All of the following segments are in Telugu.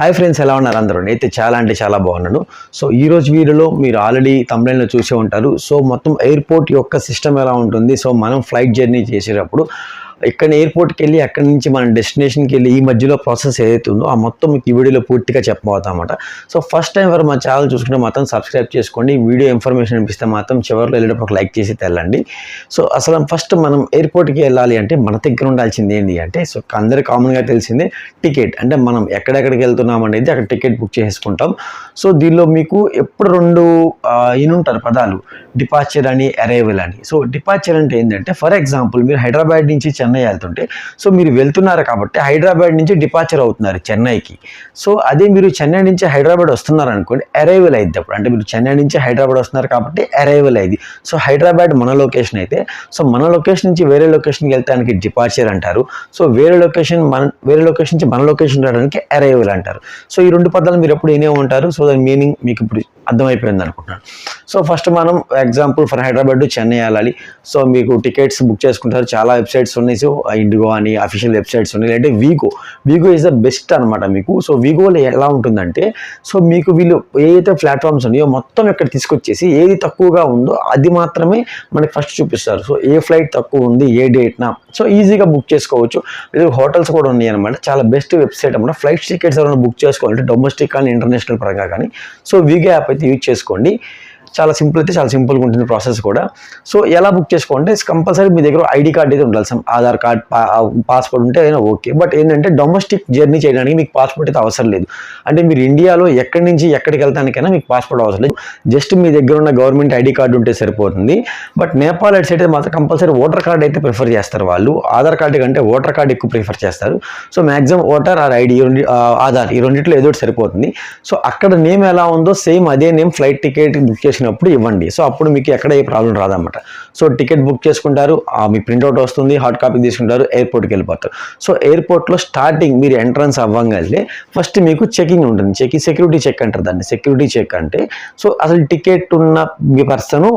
హాయ్ ఫ్రెండ్స్, ఎలా ఉన్నారు అందరూ? నేనైతే చాలా అంటే చాలా బాగున్నాను. సో ఈ రోజు వీడియోలో మీరు ఆల్రెడీ థంబ్నెయిల్లో చూసే ఉంటారు. సో మొత్తం ఎయిర్పోర్ట్ యొక్క సిస్టమ్ ఎలా ఉంటుంది, సో మనం ఫ్లైట్ జర్నీ చేసేటప్పుడు ఇక్కడ ఎయిర్పోర్ట్కి వెళ్ళి అక్కడి నుంచి మన డెస్టినేషన్కి వెళ్ళి ఈ మధ్యలో ప్రాసెస్ ఏదైతే ఉందో ఆ మొత్తం మీకు ఈ వీడియోలో పూర్తిగా చెప్పబోతామన్నమాట. సో ఫస్ట్ టైం వరకు మా ఛానల్ చూసుకుంటే మాత్రం సబ్స్క్రైబ్ చేసుకోండి. వీడియో ఇన్ఫర్మేషన్ అనిపిస్తే మాత్రం చివరిలో వెళ్ళేటప్పుడు ఒక లైక్ చేసి తెల్లండి. సో అసలు ఫస్ట్ మనం ఎయిర్పోర్ట్కి వెళ్ళాలి అంటే మన దగ్గర ఉండాల్సింది ఏంటి అంటే, సో అందరికీ కామన్గా తెలిసిందే టికెట్. అంటే మనం ఎక్కడెక్కడికి వెళ్తున్నాం అనేది అక్కడ టికెట్ బుక్ చేసుకుంటాం. సో దీనిలో మీకు ఎప్పుడు రెండు ఉంటారు పదాలు, డిపార్చర్ అని, అరైవల్ అని. సో డిపార్చర్ అంటే ఏంటంటే, ఫర్ ఎగ్జాంపుల్ మీరు హైదరాబాద్ నుంచి చెన్నై వెళ్తుంటే, సో మీరు వెళ్తున్నారు కాబట్టి హైదరాబాద్ నుంచి డిపార్చర్ అవుతున్నారు చెన్నైకి. సో అదే మీరు చెన్నై నుంచి హైదరాబాద్ వస్తున్నారు అనుకోండి, అరైవల్ అయింది. అప్పుడు అంటే మీరు చెన్నై నుంచి హైదరాబాద్ వస్తున్నారు కాబట్టి అరైవల్ అయింది. సో హైదరాబాద్ మన లొకేషన్ అయితే, సో మన లొకేషన్ నుంచి వేరే లొకేషన్కి వెళ్తానికి డిపార్చర్ అంటారు. సో వేరే లొకేషన్ నుంచి మన లొకేషన్ రావడానికి అరైవల్ అంటారు. సో ఈ రెండు పదాలు మీరు ఎప్పుడు వినే ఉంటారు. సో దాని మీనింగ్ మీకు ఇప్పుడు అర్థమైపోయింది అనుకుంటున్నాను. సో ఫస్ట్ మనం example for Hyderabad to Chennai వెళ్ళాలి. సో మీకు టికెట్స్ బుక్ చేసుకుంటారు, చాలా వెబ్సైట్స్ ఉన్నాయి. సో ఇండిగో అని అఫీషియల్ వెబ్సైట్స్ ఉన్నాయి, లేదంటే వీగో ఈజ్ ద బెస్ట్ అనమాట మీకు. సో వీగోలో ఎలా ఉంటుందంటే, సో మీకు వీళ్ళు ఏదైతే ప్లాట్ఫామ్స్ ఉన్నాయో మొత్తం ఇక్కడ తీసుకొచ్చేసి ఏది తక్కువగా ఉందో అది మాత్రమే మనకి ఫస్ట్ చూపిస్తారు. సో ఏ ఫ్లైట్ తక్కువ ఉంది, ఏ డేట్నా, సో ఈజీగా బుక్ చేసుకోవచ్చు. ఇది హోటల్స్ కూడా ఉన్నాయి అనమాట. చాలా బెస్ట్ వెబ్సైట్ అనమాట. ఫ్లైట్ టికెట్స్ ఎవరైనా బుక్ చేసుకోవాలంటే డొమెస్టిక్ కానీ ఇంటర్నేషనల్ పరంగా కానీ సో వీగో యాప్ అయితే యూజ్ చేసుకోండి. చాలా సింపుల్, అయితే చాలా సింపుల్గా ఉంటుంది ప్రాసెస్ కూడా. సో ఎలా బుక్ చేసుకోవాలంటే, కంపల్సరీ మీ దగ్గర ఐడి కార్డ్ అయితే ఉండాలి. ఆధార్ కార్డ్, పాస్పోర్ట్ ఉంటే అయినా ఓకే. బట్ ఏంటంటే డొమెస్టిక్ జర్నీ చేయడానికి మీకు పాస్పోర్ట్ అయితే అవసరం లేదు. అంటే మీరు ఇండియాలో ఎక్కడి నుంచి ఎక్కడికి వెళ్తానికైనా మీకు పాస్పోర్ట్ అవసరం లేదు. జస్ట్ మీ దగ్గర ఉన్న గవర్నమెంట్ ఐడి కార్డు ఉంటే సరిపోతుంది. బట్ నేపాల్ అటు సైడ్ మాత్రం కంపల్సరీ ఓటర్ కార్డ్ అయితే ప్రిఫర్ చేస్తారు వాళ్ళు. ఆధార్ కార్డు కంటే ఓటర్ కార్డు ఎక్కువ ప్రిఫర్ చేస్తారు. So maximum voter or ID, Aadhaar, ఈ రెండింటిలో ఏదో సరిపోతుంది. సో అక్కడ నేమ్ ఎలా ఉందో సేమ్ అదే నేమ్ ఫ్లైట్ టికెట్ బుక్ చేసిన అప్పుడు ఇవ్వండి. సో అప్పుడు మీకు ఎక్కడ ఏ ప్రాబ్లం రాదన్నమాట. సో టికెట్ బుక్ చేసుకుంటారు, మీ ప్రింట్అవుట్ వస్తుంది, హార్డ్ కాపీ తీసుకుంటారు, ఎయిర్పోర్ట్కి వెళ్ళిపోతారు. సో ఎయిర్పోర్ట్లో స్టార్టింగ్ మీరు ఎంట్రన్స్ అవ్వగానే ఫస్ట్ మీకు చెకింగ్ ఉంటుంది. సెక్యూరిటీ చెక్ అంటారు దాన్ని. సెక్యూరిటీ చెక్ అంటే, సో అసలు టికెట్ ఉన్న మీ పర్సను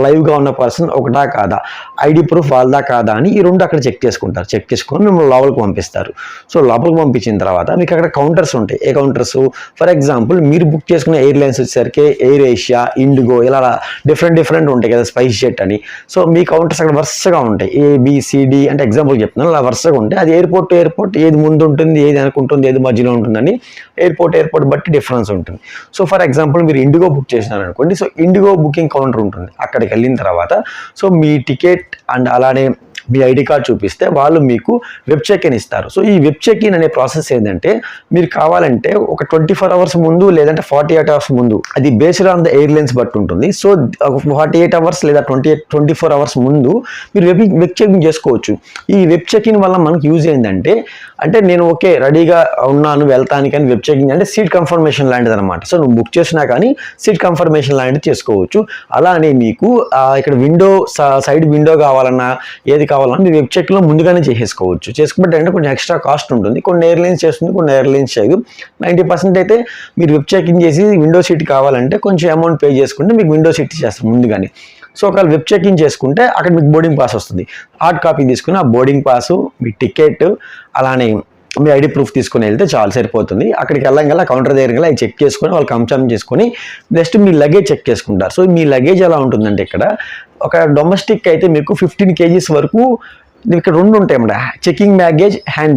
లైవ్గా ఉన్న పర్సన్ ఒకటా కాదా, ఐడి ప్రూఫ్ వాళ్ళదా కాదా అని ఈ రెండు అక్కడ చెక్ చేసుకుంటారు. చెక్ చేసుకొని మిమ్మల్ని లోపలికి పంపిస్తారు. సో లోపలికి పంపించిన తర్వాత మీకు అక్కడ కౌంటర్స్ ఉంటాయి. ఏ కౌంటర్స్? ఫర్ ఎగ్జాంపుల్ మీరు బుక్ చేసుకున్న ఎయిర్లైన్స్ వచ్చేసరికి ఎయిర్ ఏషియా, ఇండిగో, ఇలా డిఫరెంట్ ఉంటాయి కదా, స్పైస్ జెట్ అని. సో మీ కౌంటర్స్ అక్కడ వరుసగా ఉంటాయి. ABCD అంటే ఎగ్జాంపుల్ చెప్తున్నాను, అలా వరుసగా ఉంటాయి. అది ఎయిర్పోర్ట్ ఏది ముందు ఉంటుంది, ఏది అనుకుంటుంది, ఏది మధ్యలో ఉంటుందని ఎయిర్పోర్ట్ బట్టి డిఫరెన్స్ ఉంటుంది. సో ఫర్ ఎగ్జాంపుల్ మీరు ఇండిగో బుక్ చేసినారు అనుకోండి, సో ఇండిగో బుకింగ్ కౌంటర్ ఉంటుంది. అక్కడికి వెళ్ళిన తర్వాత సో మీ టికెట్ అండ్ అలానే మీ ఐడి కార్డ్ చూపిస్తే వాళ్ళు మీకు వెబ్ చెక్ ఇన్ ఇస్తారు. సో ఈ వెబ్ చెక్ ఇన్ అనే ప్రాసెస్ ఏంటంటే, మీరు కావాలంటే ఒక 24 అవర్స్ ముందు లేదంటే 48 అవర్స్ ముందు, అది బేస్డ్ ఆన్ ద ఎయిర్లైన్స్ బట్టి ఉంటుంది. సో 48 అవర్స్ లేదా 24 అవర్స్ ముందు మీరు వెబ్ చెక్ ఇన్ చేసుకోవచ్చు. ఈ వెబ్ చెక్ ఇన్ వల్ల మనకు యూజ్ ఏంటంటే, అంటే నేను ఓకే రెడీగా ఉన్నాను వెళ్తానికి అని వెబ్ చెకింగ్ అంటే సీట్ కన్ఫర్మేషన్ లాంటిది అనమాట. సో నువ్వు బుక్ చేసినా కానీ సీట్ కన్ఫర్మేషన్ లాంటిది చేసుకోవచ్చు. అలానే మీకు ఇక్కడ సైడ్ విండో కావాలన్నా ఏది కావాలన్నా మీరు వెబ్ చెక్లో ముందుగానే చేసేసుకోవచ్చు. చేసుకుంటే అంటే కొంచెం ఎక్స్ట్రా కాస్ట్ ఉంటుంది. కొన్ని ఎయిర్లైన్స్ చేస్తుంది, కొన్ని ఎయిర్లైన్స్ చేయదు. 90% అయితే మీరు వెబ్ చెకింగ్ చేసి విండో సీట్ కావాలంటే కొంచెం అమౌంట్ పే చేసుకుంటే మీకు విండో సీట్ చేస్తారు ముందుగానే. సో ఒకవేళ వెబ్ చెకింగ్ చేసుకుంటే అక్కడ మీకు బోర్డింగ్ పాస్ వస్తుంది. హార్డ్ కాపీ తీసుకుని ఆ బోర్డింగ్ పాసు, మీ టికెట్, అలానే మీ ఐడి ప్రూఫ్ తీసుకుని వెళ్తే చాలా సరిపోతుంది. అక్కడికి వెళ్ళంగా కౌంటర్ దగ్గర అవి చెక్ చేసుకొని వాళ్ళు కన్ఫర్మ్ చేసుకొని నెక్స్ట్ మీ లగేజ్ చెక్ చేసుకుంటారు. సో మీ లగేజ్ ఎలా ఉంటుందంటే, ఇక్కడ ఒక డొమెస్టిక్ అయితే మీకు 15 kgs వరకు ఇక్కడ రెండు ఉంటాయి అన్నమాట. చెకింగ్ బ్యాగేజ్, హ్యాండ్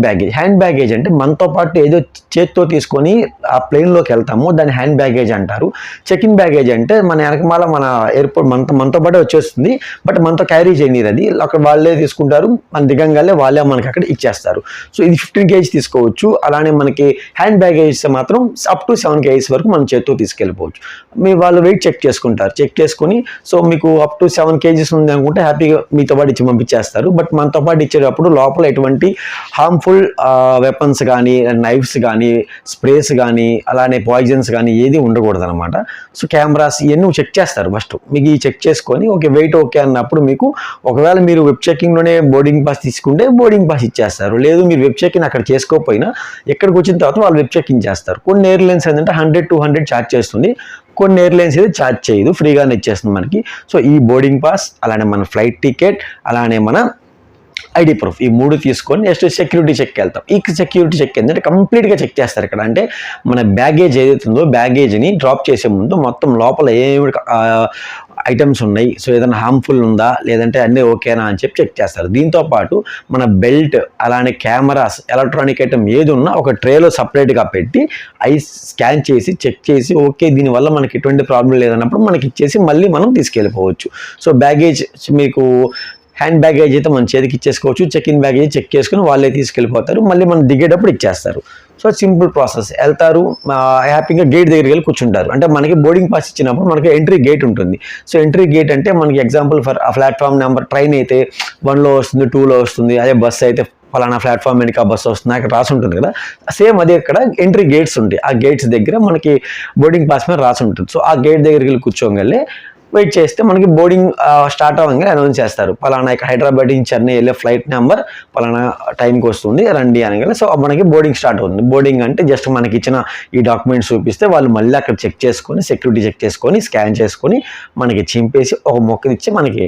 బ్యాగేజ్ అంటే మనతో పాటు ఏదో చేతితో తీసుకొని ఆ ప్లేన్లోకి వెళ్తాము, దాన్ని హ్యాండ్ బ్యాగేజ్ అంటారు. చెకింగ్ బ్యాగేజ్ అంటే మన వెనకమాల మన ఎయిర్పోర్ట్ మనతో పాటే వచ్చేస్తుంది, బట్ మనతో క్యారీ చేయనీరు. అది అక్కడ వాళ్ళే తీసుకుంటారు, మన దిగంగానే వాళ్ళే మనకి అక్కడ ఇచ్చేస్తారు. సో ఇది 15 kgs తీసుకోవచ్చు. అలానే మనకి హ్యాండ్ బ్యాగేజ్ మాత్రం అప్ టు 7 kgs వరకు మనం చేతితో తీసుకెళ్ళిపోవచ్చు. వాళ్ళు వెయిట్ చెక్ చేసుకుంటారు. చెక్ చేసుకుని సో మీకు అప్ టు 7 kgs ఉంది అనుకుంటే హ్యాపీగా మీతో పాటు ఇచ్చి పంపించేస్తారు. బట్ మనతో పాటు ఇచ్చేటప్పుడు లోపల ఎటువంటి హార్మ్ఫుల్ వెపన్స్ కానీ, నైఫ్స్ కానీ, స్ప్రేస్ కానీ, అలానే పాయిజన్స్ కానీ ఏది ఉండకూడదు అనమాట. సో కెమెరాస్ ఇవన్నీ చెక్ చేస్తారు ఫస్ట్. మీకు ఈ చెక్ చేసుకొని ఓకే వెయిట్ ఓకే అన్నప్పుడు మీకు ఒకవేళ మీరు వెబ్ చెకింగ్లోనే బోర్డింగ్ పాస్ తీసుకుంటే బోర్డింగ్ పాస్ ఇచ్చేస్తారు. లేదు మీరు వెబ్ చెకింగ్ అక్కడ చేసుకోకపోయినా ఎక్కడికి వచ్చిన తర్వాత వాళ్ళు వెబ్ చెకింగ్ చేస్తారు. కొన్ని ఎయిర్లైన్స్ ఏంటంటే 100-200 ఛార్జ్ చేస్తుంది, కొన్ని ఎయిర్లైన్స్ అయితే ఛార్జ్ చేయదు, ఫ్రీగానే ఇచ్చేస్తుంది మనకి. సో ఈ బోర్డింగ్ పాస్, అలానే మన ఫ్లైట్ టికెట్, అలానే మన ఐడి ప్రూఫ్, ఈ 3 తీసుకొని నెక్స్ట్ సెక్యూరిటీ చెక్కి వెళ్తాం. ఈ సెక్యూరిటీ చెక్ ఏంటంటే కంప్లీట్గా చెక్ చేస్తారు ఇక్కడ. అంటే మన బ్యాగేజ్ ఏదైతే ఉందో బ్యాగేజ్ని డ్రాప్ చేసే ముందు మొత్తం లోపల ఏమి ఐటమ్స్ ఉన్నాయి, సో ఏదైనా హార్మ్ఫుల్ ఉందా లేదంటే అన్నీ ఓకేనా అని చెప్పి చెక్ చేస్తారు. దీంతోపాటు మన బెల్ట్ అలానే కెమెరాస్ ఎలక్ట్రానిక్ ఐటమ్ ఏది ఉన్నా ఒక ట్రేలో సపరేట్గా పెట్టి స్కాన్ చేసి చెక్ చేసి ఓకే దీనివల్ల మనకి ఎటువంటి ప్రాబ్లం లేదన్నప్పుడు మనకి ఇచ్చేసి మళ్ళీ మనం తీసుకెళ్ళిపోవచ్చు. సో బ్యాగేజ్ మీకు హ్యాండ్ బ్యాగేజ్ అయితే మన చేతికి ఇచ్చేసుకోవచ్చు, చెక్ ఇన్ బ్యాగేజ్ చెక్ చేసుకుని వాళ్ళే తీసుకెళ్ళిపోతారు, మళ్ళీ మనం దిగేటప్పుడు ఇచ్చేస్తారు. So simple process. వెళ్తారు హ్యాపీగా గేట్ దగ్గరికి వెళ్ళి కూర్చుంటారు. అంటే మనకి బోర్డింగ్ పాస్ ఇచ్చినప్పుడు మనకి ఎంట్రీ గేట్ ఉంటుంది. సో ఎంట్రీ గేట్ అంటే మనకి ఎగ్జాంపుల్ ఫర్ ఆ ప్లాట్ఫామ్ నెంబర్, ట్రైన్ అయితే 1లో వస్తుంది, 2లో వస్తుంది, అదే బస్సు అయితే ఫలానా ప్లాట్ఫామ్ వెనక బస్సు వస్తుంది అక్కడ రాసి ఉంటుంది కదా, సేమ్ అదే ఇక్కడ ఎంట్రీ గేట్స్ ఉంటాయి. ఆ గేట్స్ దగ్గర మనకి బోర్డింగ్ పాస్ మీద రాసి ఉంటుంది. సో ఆ గేట్ దగ్గరికి వెళ్ళి కూర్చోగలే వెయిట్ చేస్తే మనకి బోర్డింగ్ స్టార్ట్ అవ్వగానే అనౌన్స్ చేస్తారు, పలానా ఇక్కడ హైదరాబాద్ నుంచి చెన్నై వెళ్ళే ఫ్లైట్ నెంబర్ పలానా టైంకి వస్తుంది రండి అనగానే. సో మనకి బోర్డింగ్ స్టార్ట్ అవుతుంది. బోర్డింగ్ అంటే జస్ట్ మనకి ఇచ్చిన ఈ డాక్యుమెంట్స్ చూపిస్తే వాళ్ళు మళ్ళీ అక్కడ చెక్ చేసుకొని సెక్యూరిటీ చెక్ చేసుకొని స్కాన్ చేసుకొని మనకి చింపేసి ఒక మొక్కనిచ్చి మనకి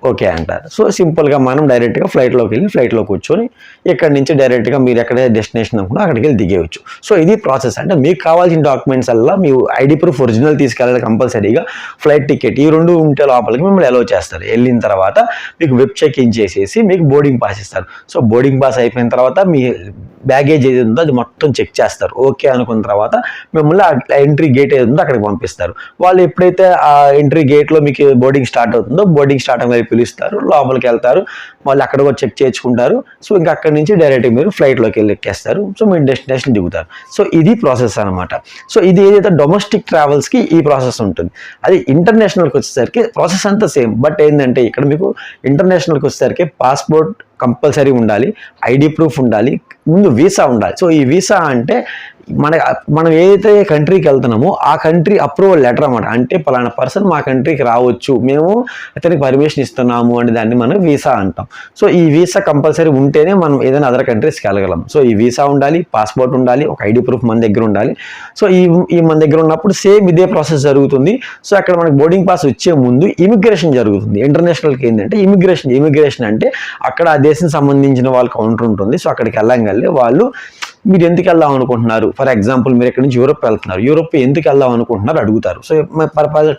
ఓకే అంటారు. సో సింపుల్గా మనం డైరెక్ట్గా ఫ్లైట్లోకి వెళ్ళి ఫ్లైట్లో కూర్చొని ఇక్కడి నుంచి డైరెక్ట్గా మీరు ఎక్కడ డెస్టినేషన్ అనుకున్నా అక్కడికి వెళ్ళి దిగేయచ్చు. సో ఇది ప్రాసెస్. అంటే మీకు కావాల్సిన డాక్యుమెంట్స్ అలా మీ ఐడి ప్రూఫ్ ఒరిజినల్ తీసుకెళ్ళాలి కంపల్సరీగా, ఫ్లైట్ టికెట్ ఈ 2 ఉంటే లోపలికి మిమ్మల్ని అలో చేస్తారు. వెళ్ళిన తర్వాత మీకు వెబ్ చెక్ ఇన్ చేసేసి మీకు బోర్డింగ్ పాస్ ఇస్తారు. సో బోర్డింగ్ పాస్ అయిపోయిన తర్వాత మీ బ్యాగేజ్ ఏది ఉందో అది మొత్తం చెక్ చేస్తారు. ఓకే అనుకున్న తర్వాత మిమ్మల్ని ఎంట్రీ గేట్ ఏది ఉందో అక్కడికి పంపిస్తారు. వాళ్ళు ఎప్పుడైతే ఆ ఎంట్రీ గేట్లో మీకు బోర్డింగ్ స్టార్ట్ అవుతుందో బోర్డింగ్ స్టార్ట్ అయ్యి పిలుస్తారు, లోపలికి వెళ్తారు, వాళ్ళు అక్కడ కూడా చెక్ చేయించుకుంటారు. సో ఇంకా అక్కడి నుంచి డైరెక్ట్గా మీరు ఫ్లైట్లోకి వెళ్ళి ఎక్కేస్తారు. సో మీరు డెస్టినేషన్ దిగుతారు. సో ఇది ప్రాసెస్ అనమాట. సో ఇది ఏదైతే డొమెస్టిక్ ట్రావెల్స్కి ఈ ప్రాసెస్ ఉంటుంది. అది ఇంటర్నేషనల్కి వచ్చేసరికి ప్రాసెస్ అంతా సేమ్. బట్ ఏంటంటే ఇక్కడ మీకు ఇంటర్నేషనల్కి వచ్చేసరికి పాస్పోర్ట్ కంపల్సరీ ఉండాలి, ఐడి ప్రూఫ్ ఉండాలి, ముందు వీసా ఉండాలి. సో ఈ వీసా అంటే మనం ఏదైతే కంట్రీకి వెళ్తున్నామో ఆ కంట్రీ అప్రూవల్ లెటర్ అన్నమాట. అంటే పలానా పర్సన్ మా కంట్రీకి రావచ్చు, మేము అతనికి పర్మిషన్ ఇస్తున్నాము అంటే దాన్ని మనం వీసా అంటాం. సో ఈ వీసా కంపల్సరీ ఉంటేనే మనం ఏదైనా అదర్ కంట్రీస్కి వెళ్ళగలం. సో ఈ వీసా ఉండాలి, పాస్పోర్ట్ ఉండాలి, ఒక ఐడి ప్రూఫ్ మన దగ్గర ఉండాలి. సో ఈ మన దగ్గర ఉన్నప్పుడు సేమ్ ఇదే ప్రాసెస్ జరుగుతుంది. సో అక్కడ మనకి బోర్డింగ్ పాస్ వచ్చే ముందు ఇమిగ్రేషన్ జరుగుతుంది. ఇంటర్నేషనల్కి ఏంటంటే ఇమిగ్రేషన్ అంటే అక్కడ ఆ దేశం సంబంధించిన వాళ్ళ కౌంటర్ ఉంటుంది. సో అక్కడికి వెళ్ళంగానే వాళ్ళు మీరు ఎందుకు వెళ్దాం అనుకుంటున్నారు, ఫర్ ఎగ్జాంపుల్ మీరు ఇక్కడ నుంచి యూరోప్ వెళ్తున్నారు, యూరోప్ ఎందుకు వెళ్దాం అనుకుంటున్నారు అడుగుతారు. సో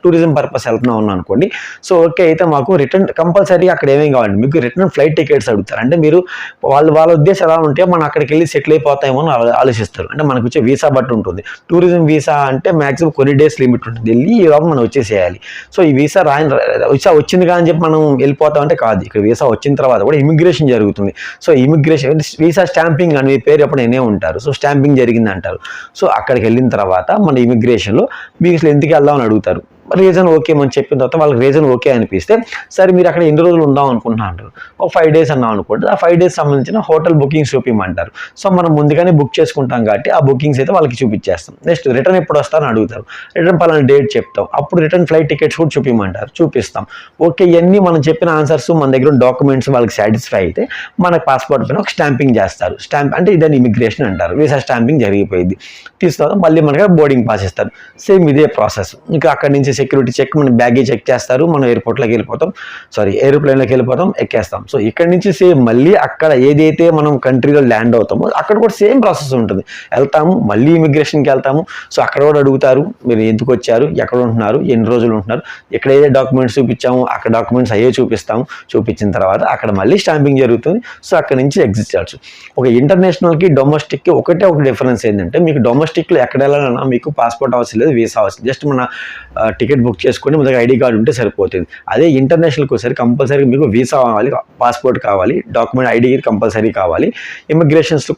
టూరిజం పర్పస్ వెళ్తున్నాం అనుకోండి. సో ఓకే అయితే మాకు రిటర్న్ కంపల్సరీ అక్కడ ఏమేమి కావాలి, మీకు రిటర్న్ ఫ్లైట్ టికెట్స్ అడుగుతారు. అంటే మీరు వాళ్ళ ఉద్దేశం ఎలా ఉంటే మనం అక్కడికి వెళ్ళి సెటిల్ అయిపోతామో అని ఆలోచిస్తారు. అంటే మనకు వచ్చే వీసా బట్టి ఉంటుంది. టూరిజం వీసా అంటే మాక్సిమం కొన్ని డేస్ లిమిట్ ఉంటుంది, వెళ్ళి ఈ లోపల మనం వచ్చేసేయాలి. సో ఈ వీసా వచ్చింది కానీ చెప్పి మనం వెళ్ళిపోతాం అంటే కాదు. ఇక్కడ వీసా వచ్చిన తర్వాత కూడా ఇమిగ్రేషన్ జరుగుతుంది. సో ఇమిగ్రేషన్ వీసా స్టాంపింగ్ అని మీ పేరు ఎప్పుడు నేనే ఉంటారు. సో స్టాంపింగ్ జరిగింది అంటారు. సో అక్కడికి వెళ్ళిన తర్వాత మన ఇమిగ్రేషన్లో మీకు అసలు ఎందుకు వెళ్దామని అడుగుతారు. రీజన్ ఓకే మనం చెప్పిన తర్వాత వాళ్ళకి రీజన్ ఓకే అనిపిస్తే సరే మీరు అక్కడ ఎన్ని రోజులు ఉందాం అనుకుంటున్నా అంటారు. ఒక 5 days అన్నాం అనుకోండి. ఆ 5 days సంబంధించిన హోటల్ బుకింగ్స్ చూపించమంటారు. సో మనం ముందుగానే బుక్ చేసుకుంటాం కాబట్టి ఆ బుకింగ్స్ అయితే వాళ్ళకి చూపించేస్తాం. నెక్స్ట్ రిటర్న్ ఎప్పుడు వస్తారని అడుగుతారు. రిటర్న్ పలానా డేట్ చెప్తాం. అప్పుడు రిటర్న్ ఫ్లైట్ టికెట్స్ కూడా చూపించమంటారు, చూపిస్తాం. ఓకే ఇవన్నీ మనం చెప్పిన ఆన్సర్స్ మన దగ్గర డాక్యుమెంట్స్ వాళ్ళకి సాటిస్ఫై అయితే మనకు పాస్పోర్ట్ పైన ఒక స్టాంపింగ్ చేస్తారు. స్టాంప్ అంటే ఇదని ఇమిగ్రేషన్ అంటారు. వీసా స్టాంపింగ్ జరిగిపోయింది. తీసుకుంటాం, మళ్ళీ మనకి బోర్డింగ్ పాస్ ఇస్తారు. సేమ్ ఇదే ప్రాసెస్. ఇంకా అక్కడి నుంచి సెక్యూరిటీ చెక్, మన బ్యాగేజ్ చెక్ చేస్తారు, మనం ఎయిర్పోర్ట్లోకి వెళ్ళిపోతాం, ఏరోప్లేన్లోకి వెళ్ళిపోతాం, ఎక్కేస్తాం. సో ఇక్కడ నుంచి సేమ్ మళ్ళీ అక్కడ ఏదైతే మనం కంట్రీలో ల్యాండ్ అవుతామో అక్కడ కూడా సేమ్ ప్రాసెస్ ఉంటుంది. వెళ్తాము, మళ్ళీ ఇమిగ్రేషన్కి వెళ్తాము. సో అక్కడ కూడా అడుగుతారు మీరు ఎందుకు వచ్చారు, ఎక్కడ ఉంటున్నారు, ఎన్ని రోజులు ఉంటున్నారు, ఎక్కడ ఏదైతే డాక్యుమెంట్స్ చూపించాము అక్కడ డాక్యుమెంట్స్ అయ్యే చూపిస్తాము. చూపించిన తర్వాత అక్కడ మళ్ళీ స్టాంపింగ్ జరుగుతుంది. సో అక్కడ నుంచి ఎగ్జిట్ చేయొచ్చు. ఒక ఇంటర్నేషనల్కి డొమెస్టిక్కి ఒక డిఫరెన్స్ ఏంటంటే మీకు డొమెస్టిక్లో ఎక్కడ వెళ్ళాలన్నా మీకు పాస్పోర్ట్ అవసరం లేదు, వీసా అవసరం, జస్ట్ మన టికెట్ బుక్ చేసుకొని మన దగ్గర ఐడి కార్డు ఉంటే సరిపోతుంది. అదే ఇంటర్నేషనల్కి వచ్చేసరికి కంపల్సరీ మీకు వీసా కావాలి, పాస్పోర్ట్ కావాలి, డాక్యుమెంట్ ఐడి కంపల్సరీ కావాలి, ఇమిగ్రేషన్స్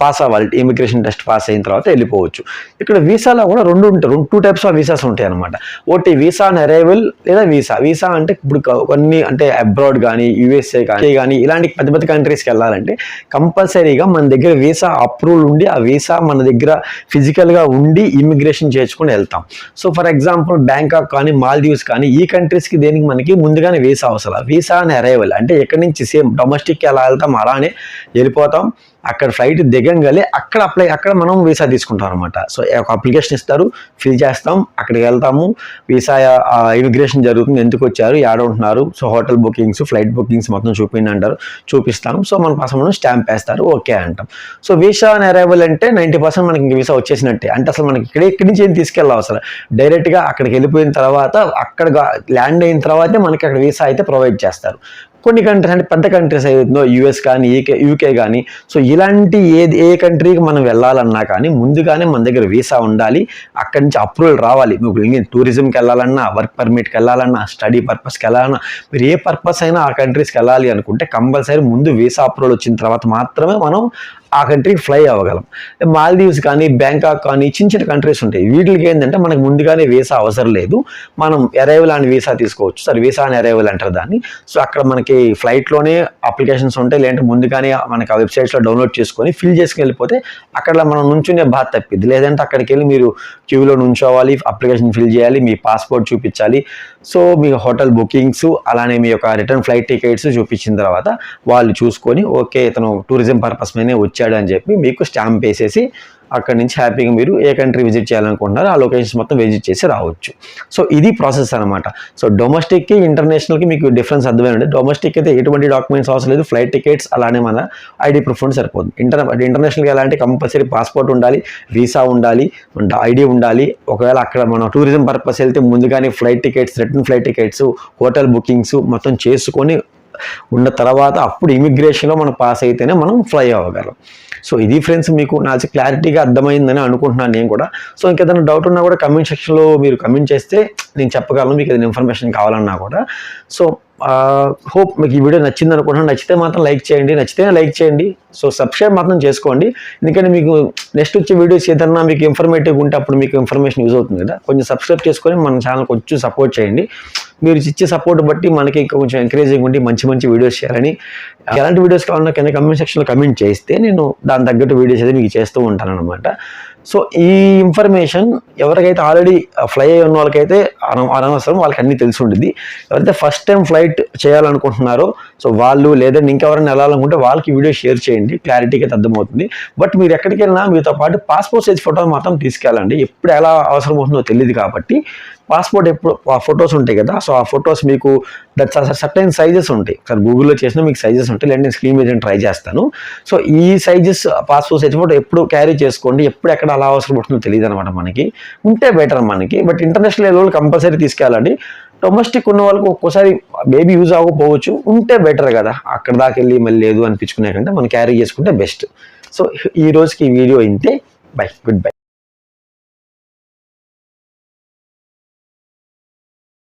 పాస్ అవ్వాలి, ఇమిగ్రేషన్ టెస్ట్ పాస్ అయిన తర్వాత వెళ్ళిపోవచ్చు. ఇక్కడ వీసాలో కూడా రెండు ఉంటాయి, 2 types ఆఫ్ వీసాస్ ఉంటాయి అనమాట. ఒకటి వీసా ఆన్ అరైవల్ లేదా వీసా అంటే ఇప్పుడు కొన్ని అంటే అబ్రాడ్ కానీ USA కానీ ఇలాంటి పెద్ద పెద్ద కంట్రీస్కి వెళ్ళాలంటే కంపల్సరీగా మన దగ్గర వీసా అప్రూవల్ ఉండి ఆ వీసా మన దగ్గర ఫిజికల్గా ఉండి ఇమిగ్రేషన్ చేసుకుని వెళ్తాం. సో ఫర్ ఎగ్జాంపుల్ బ్యాంకాక్ కానీ మాల్దీవ్స్ కానీ ఈ కంట్రీస్కి దేనికి మనకి ముందుగానే వీసా అవసరం. వీసా ఆన్ అరైవల్ అంటే ఎక్కడి నుంచి సేమ్ డొమెస్టిక్కి ఎలా వెళ్తాం అలానే వెళ్ళిపోతాం, అక్కడ ఫ్లైట్ దిగంగానే అక్కడ మనం వీసా తీసుకుంటాం అనమాట. సో ఒక అప్లికేషన్ ఇస్తారు, ఫిల్ చేస్తాం, అక్కడికి వెళ్తాము, వీసా ఇమిగ్రేషన్ జరుగుతుంది, ఎందుకు వచ్చారు, ఏడ ఉంటున్నారు, so hotel bookings, flight bookings మొత్తం చూపిండి అంటారు, చూపిస్తాం. సో మన కోసం స్టాంప్ వేస్తారు, ఓకే అంటాం. సో వీసా ఆన్ అరైవల్ అంటే 90% మనకి ఇంక వీసా వచ్చేసినట్టే. అంటే అసలు మనకి ఇక్కడి నుంచి ఏం తీసుకెళ్ళాలి, అసలు డైరెక్ట్గా అక్కడికి వెళ్ళిపోయిన తర్వాత అక్కడ ల్యాండ్ అయిన తర్వాతే మనకి అక్కడ వీసా అయితే ప్రొవైడ్ చేస్తారు. కొన్ని కంట్రీస్ అంటే పెద్ద కంట్రీస్ ఏదో యూఎస్ కానీ యూకే కానీ, సో ఇలాంటి ఏ కంట్రీకి మనం వెళ్ళాలన్నా కానీ ముందుగానే మన దగ్గర వీసా ఉండాలి, అక్కడి నుంచి అప్రూవల్ రావాలి. మీకు టూరిజంకి వెళ్ళాలన్నా, వర్క్ పర్మిట్కి వెళ్ళాలన్నా, స్టడీ పర్పస్కి వెళ్ళాలన్నా, మీరు ఏ పర్పస్ అయినా ఆ కంట్రీస్కి వెళ్ళాలి అనుకుంటే కంపల్సరీ ముందు వీసా అప్రూవల్ వచ్చిన తర్వాత మాత్రమే మనం ఆ కంట్రీకి ఫ్లై అవ్వగలం. మాల్దీవ్స్ కానీ, బ్యాంకాక్ కానీ చిన్న కంట్రీస్ ఉంటాయి. వీటికి ఏంటంటే మనకు ముందుగానే వీసా అవసరం లేదు, మనం అరైవల్ అని వీసా తీసుకోవచ్చు. సరే, వీసా అని అరైవల్ అంటారు దాన్ని. సో అక్కడ మనకి ఫ్లైట్లోనే అప్లికేషన్స్ ఉంటాయి, లేదంటే ముందుగానే మనకి ఆ వెబ్సైట్స్లో డౌన్లోడ్ చేసుకొని ఫిల్ చేసుకుని వెళ్ళిపోతే అక్కడ మనం నుంచునే బాధ తప్పిద్ది. లేదంటే అక్కడికి వెళ్ళి మీరు క్యూలో నుంచోవాలి, అప్లికేషన్ ఫిల్ చేయాలి, మీ పాస్పోర్ట్ చూపించాలి, సో మీ హోటల్ బుకింగ్స్, అలానే మీ యొక్క రిటర్న్ ఫ్లైట్ టికెట్స్ చూపించిన తర్వాత వాళ్ళు చూసుకొని ఓకే ఇతను టూరిజం పర్పస్ మీదే వచ్చాడు అని చెప్పి మీకు స్టాంప్ వేసేసి అక్కడి నుంచి హ్యాపీగా మీరు ఏ కంట్రీ విజిట్ చేయాలనుకుంటున్నారో ఆ లొకేషన్స్ మొత్తం విజిట్ చేసి రావచ్చు. సో ఇది ప్రాసెస్ అనమాట. సో డొమెస్టిక్కి ఇంటర్నేషనల్కి మీకు డిఫరెన్స్ అర్థమైంది. డొమెస్టిక్ అయితే ఎటువంటి డాక్యుమెంట్స్ అవసరం లేదు, ఫ్లైట్ టికెట్స్ అలానే మన ఐడి ప్రూఫ్ ఉంటే సరిపోతుంది. ఇంటర్నేషనల్కి ఎలా అంటే కంపల్సరీ పాస్పోర్ట్ ఉండాలి, వీసా ఉండాలి, ఐడి ఉండాలి. ఒకవేళ అక్కడ మనం టూరిజం పర్పస్ వెళ్తే ముందుగానే flight tickets, return flight tickets, hotel bookings మొత్తం చేసుకొని ఉన్న తర్వాత అప్పుడు ఇమిగ్రేషన్లో మనం పాస్ అయితేనే మనం ఫ్లై అవ్వగలం. సో ఇది ఫ్రెండ్స్, మీకు నాకు క్లారిటీగా అర్థమైందని అనుకుంటున్నాను నేను కూడా. సో ఇంకేదైనా డౌట్ ఉన్నా కూడా కమెంట్ సెక్షన్లో మీరు కమెంట్ చేస్తే నేను చెప్పగలను, మీకు ఏదైనా ఇన్ఫర్మేషన్ కావాలన్నా కూడా. సో హోప్ మీకు ఈ వీడియో నచ్చింది అనుకుంటున్నాను. నచ్చితే మాత్రం లైక్ చేయండి, నచ్చితేనే లైక్ చేయండి. సో సబ్స్క్రైబ్ మాత్రం చేసుకోండి, ఎందుకంటే మీకు నెక్స్ట్ వచ్చే వీడియోస్ ఏదన్నా మీకు ఇన్ఫర్మేటివ్ ఉంటే అప్పుడు మీకు ఇన్ఫర్మేషన్ యూజ్ అవుతుంది కదా. కొంచెం సబ్స్క్రైబ్ చేసుకొని మన ఛానల్ కొంచెం సపోర్ట్ చేయండి. మీరు ఇచ్చే సపోర్ట్ బట్టి మనకి ఇంకా కొంచెం ఎంకరేజింగ్ ఉండి మంచి వీడియోస్ చేయాలని, ఎలాంటి వీడియోస్ కావాలన్నా కింద కమెంట్ సెక్షన్లో కమెంట్ చేస్తే నేను దాని తగ్గట్టు వీడియోస్ అయితే మీకు చేస్తూ ఉంటాను అనమాట. సో ఈ ఇన్ఫర్మేషన్ ఎవరికైతే ఆల్రెడీ ఫ్లై అయ్యి ఉన్న వాళ్ళకైతే అనవసరం, వాళ్ళకి అన్నీ తెలిసి ఉంటుంది. ఎవరైతే ఫస్ట్ టైం ఫ్లైట్ చేయాలనుకుంటున్నారో సో వాళ్ళు, లేదంటే ఇంకెవరైనా వెళ్ళాలనుకుంటే వాళ్ళకి వీడియో షేర్ చేయండి, క్లారిటీగా అర్థమవుతుంది. బట్ మీరు ఎక్కడికి వెళ్ళినా మీతో పాటు పాస్పోర్ట్ సైజ్ ఫోటో మాత్రం తీసుకెళ్ళండి. ఎప్పుడు ఎలా అవసరం అవుతుందో తెలియదు కాబట్టి పాస్పోర్ట్ ఎప్పుడు ఆ ఫొటోస్ ఉంటాయి కదా, సో ఆ ఫొటోస్ మీకు సర్టైన్ సైజెస్ ఉంటాయి. ఒకసారి గూగుల్లో చేసినా మీకు సైజెస్ ఉంటాయి, లేదంటే నేను స్క్రీన్ మీద ట్రై చేస్తాను. సో ఈ సైజెస్ పాస్పోర్ట్ సైజ్ ఫోటో ఎప్పుడు క్యారీ చేసుకోండి, ఎప్పుడు ఎక్కడ అలా అవసరం పడుతుందో తెలియదు అనమాట. మనకి ఉంటే బెటర్ మనకి. బట్ ఇంటర్నేషనల్ లెవెల్ కంపల్సరీ తీసుకెళ్ళండి. డొమెస్టిక్ ఉన్న వాళ్ళకి ఒక్కోసారి మేబీ యూజ్ అవ్వకపోవచ్చు, ఉంటే బెటర్ కదా. అక్కడ దాకా వెళ్ళి మళ్ళీ లేదు అనిపించుకునే కంటే మనం క్యారీ చేసుకుంటే బెస్ట్. సో ఈ రోజుకి ఈ వీడియో ఇంతే. By, good bye.